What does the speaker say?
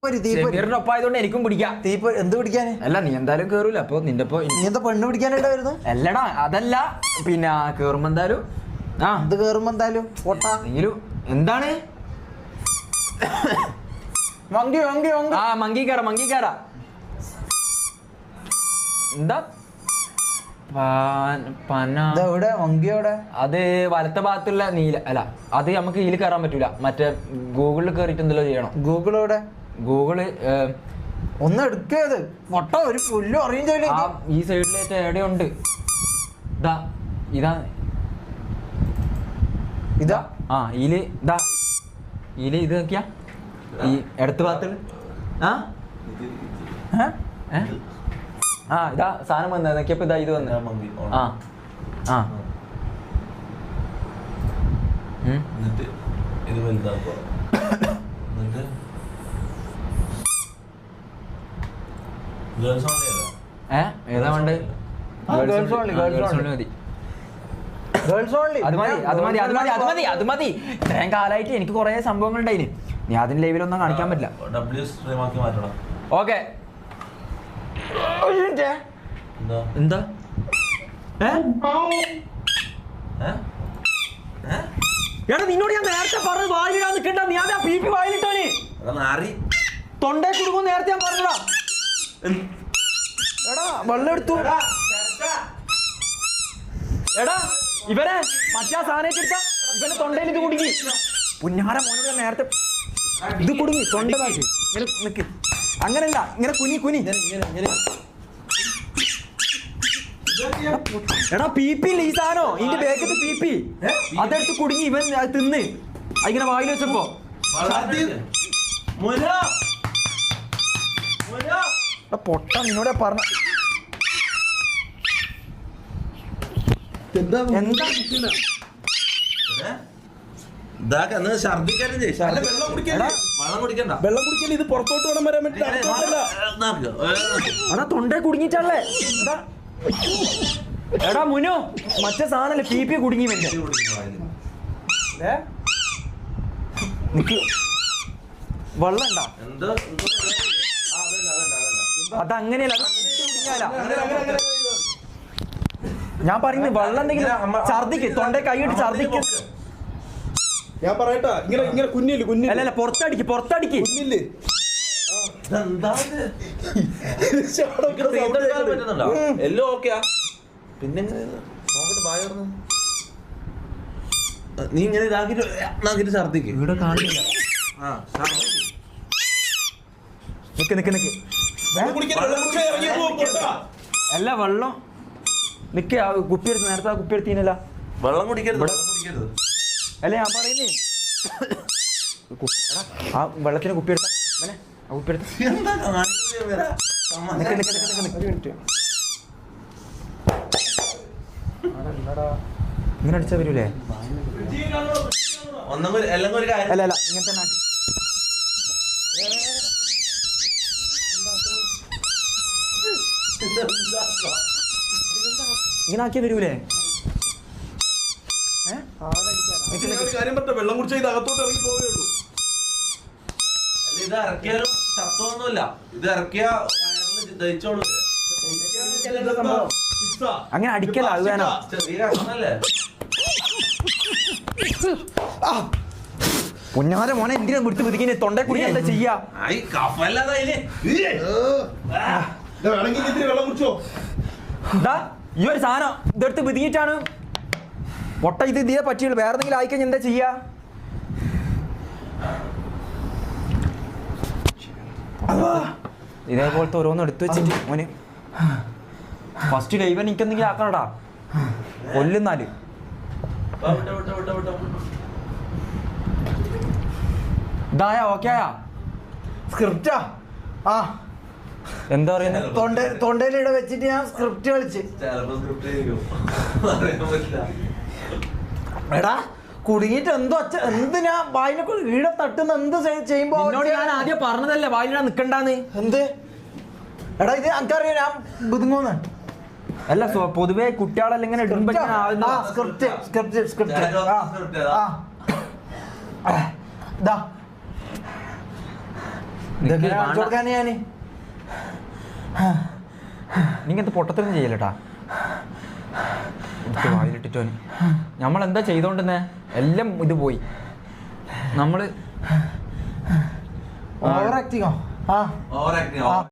ഒപ്പായതുകൊണ്ട് എനിക്കും പിടിക്കാം. എന്ത് പിടിക്കാന്? അല്ല നീ എന്തായാലും കേറൂല. അപ്പൊ നിന്റെ നീ എന്താ പെണ്ണ് പിടിക്കാനായിട്ട് വരുന്നു? അല്ലടാ അതല്ല, പിന്നെ കേറുമ്പോ എന്തായാലും ഇത് കേറുമ്പോ എന്തായാലും എങ്കിലും എന്താണ് മങ്കി കേറാ എന്താ അത് വലത്തെ ഭാഗത്തുള്ള നീല അല്ല, അത് നമുക്ക് ഇതിൽ കയറാൻ പറ്റൂല. മറ്റേ ഗൂഗിളിൽ കേറിയിട്ട് എന്തെല്ലോ ചെയ്യണം. ഗൂഗിള് ഒന്ന് എടുക്കത് പൊട്ട ഒരു പുല്ലും അറിയില്ല. ഈ സൈഡിലേറ്റ് എവിടെയുണ്ട്. ഇതാ ഇതാ ഇതാ ഇതില് ഇത് നോക്കിയാ ഈ ഇടത്ത് ഭാഗത്തുള്ള ഇതാ സാധനം വന്നത് നോക്കിയപ്പോ ഇതാ ഇത് വന്നു. ഏതാ വേണ്ടത്? അത് മതി. ഇത്രയും കാലമായിട്ട് എനിക്ക് കുറെ സംഭവങ്ങൾ ഉണ്ടായിന്. നീ അതിന് ലൈവിലൊന്നും കാണിക്കാൻ പറ്റില്ല. ഓക്കെ എന്താ എടാ നിന്നോട് ഞാൻ നേരത്തെ പറഞ്ഞു വായിലിടാൻ നിൽക്കണ്ട. നീ അതാ പി വായിലിട്ടോന് തൊണ്ടേ കുടുങ്ങും. നേരത്തെ ഞാൻ പറഞ്ഞടാ. എടാ വെള്ളം എടുത്തു. എടാ ഇവനെ മറ്റേ സാധനം എടുത്ത ഇവനെ തൊണ്ടയിൽ ഇത് കുടുങ്ങി. പുന്നാര മോനോട് നേരത്തെ ഇത് കുടുങ്ങി തൊണ്ട. നിക്ക് അങ്ങനല്ല, ഇങ്ങനെ കുനി. എടാ പീപ്പി ഇല്ല ഈ സാധനോ, ഇതിന്റെ ബേക്കത്ത് പീപ്പി അതെടുത്ത് കുടുങ്ങി. ഇവൻ അത് തിന്ന് ഇങ്ങനെ വായിൽ വെച്ചപ്പോ പൊട്ട നിന്നോട് പറഞ്ഞ എന്താ വെള്ളം കുടിക്കല്ലേ, ഇത് പുറത്തോട്ട് വേണം വരാൻ അതാ തൊണ്ടേ കുടുങ്ങിട്ടല്ലേ. എടാ മുനു മറ്റേ സാധനല്ലേ പീപ്പി കുടുങ്ങി. വെള്ളം ഉണ്ടാ അതങ്ങനെയല്ല. ഞാൻ പറയുന്നത് വെള്ളം എന്തെങ്കിലും ഛർദിക്ക്, തൊണ്ടേ കൈയിട്ട് ഛർദിക്ക്. ഞാൻ പറയട്ടാ, ഇങ്ങനെ കുഞ്ഞില്ല അല്ല പുറത്തടിക്ക് കുഞ്ഞില്ലേ. എല്ലാം ഓക്കെയാ. പിന്നെ നീ ഇങ്ങനെ ഇതാക്കിട്ട് ഛർദിക്ക്. ഇവിടെ കാണുന്നില്ല. നിക്ക് അല്ല വെള്ളം നിക്ക്. കുപ്പിയെടുത്ത് നേരത്തെ കുപ്പിയെടുത്തീനല്ല. വെള്ളം കുടിക്കരുത്. അല്ല ഞാൻ പറയുന്നേ ആ വെള്ളത്തിന് കുപ്പിയെടുത്ത ഇങ്ങനെ അടിച്ചാ വരൂലേ? അല്ല ഇങ്ങനത്തെ നാട്ടിൽ ഇങ്ങനെ ആക്കിയാ വരൂലേ? വെള്ളം കുടിച്ചാൽ ഇത് അകത്തോട്ട് ഇറങ്ങി പോവുകയുള്ളൂ. ഇത് ഇറക്കിയാലും ശബ്ദമൊന്നുമില്ല. ഇത് ഇറക്കിയ ദഹിച്ചോളൂ. അങ്ങനെ അടിക്കല. അത് വേണം. പുന്നാര മോനെ എന്തിനാ വിടുത്ത് പിടിക്കുന്ന തൊണ്ടേ കുടി എന്താ ചെയ്യാ? ഈ ഒരു സാധനം ഇതെടുത്ത് പിതിങ്ങിട്ടാണ് പൊട്ട. ഇത് ഇതേ പറ്റിയുള്ളൂ. വേറെ എന്തെങ്കിലും ആയിക്കഴിഞ്ഞാൽ എന്താ ചെയ്യാ? ഇതേപോലത്തെ ഓരോന്നും എടുത്തു വെച്ചിട്ട് മോന് ഫസ്റ്റ് ലൈവ് എനിക്കെന്തെങ്കിലും ആക്കണടാ. കൊല്ലുന്നാല് ഇതായാ ഓക്കെ ആയാ സ്ക്രിപ്റ്റാ? എന്താ പറയുന്നത്? തൊണ്ടയിലിടെ വെച്ചിട്ട് ഞാൻ സ്ക്രിപ്റ്റ് കളിച്ച്. എടാ കുടുങ്ങിട്ട് എന്തോ എന്തിനാ വായിനെ ഈട തട്ടുന്ന എന്ത് ചെയ്യുമ്പോ ഞാൻ ആദ്യം പറഞ്ഞതല്ലേ വായിലിടാൻ നിക്കണ്ടാന്ന്. എന്ത് എടാ ഇത് എനിക്കറിയാം ഞാൻ ബുദ്ധിമുന്ന്. അല്ല പൊതുവെ കുട്ടികളെല്ലാം ഇങ്ങനെ ഇടുമ്പോ ഇതെങ്ങനെ കാണിച്ചു കൊടുക്കാൻ ഞാന് നീങ്ങനത്തെ പൊട്ടത്തൊന്നും ചെയ്യലട്ടാ വായിലിട്ടിട്ടോ നമ്മളെന്താ ചെയ്തോണ്ടെന്നെ എല്ലാം ഇത് പോയി നമ്മള് ഓവർ ആക്ടിങ്ങോ ഓവർ ആക്ടിങ്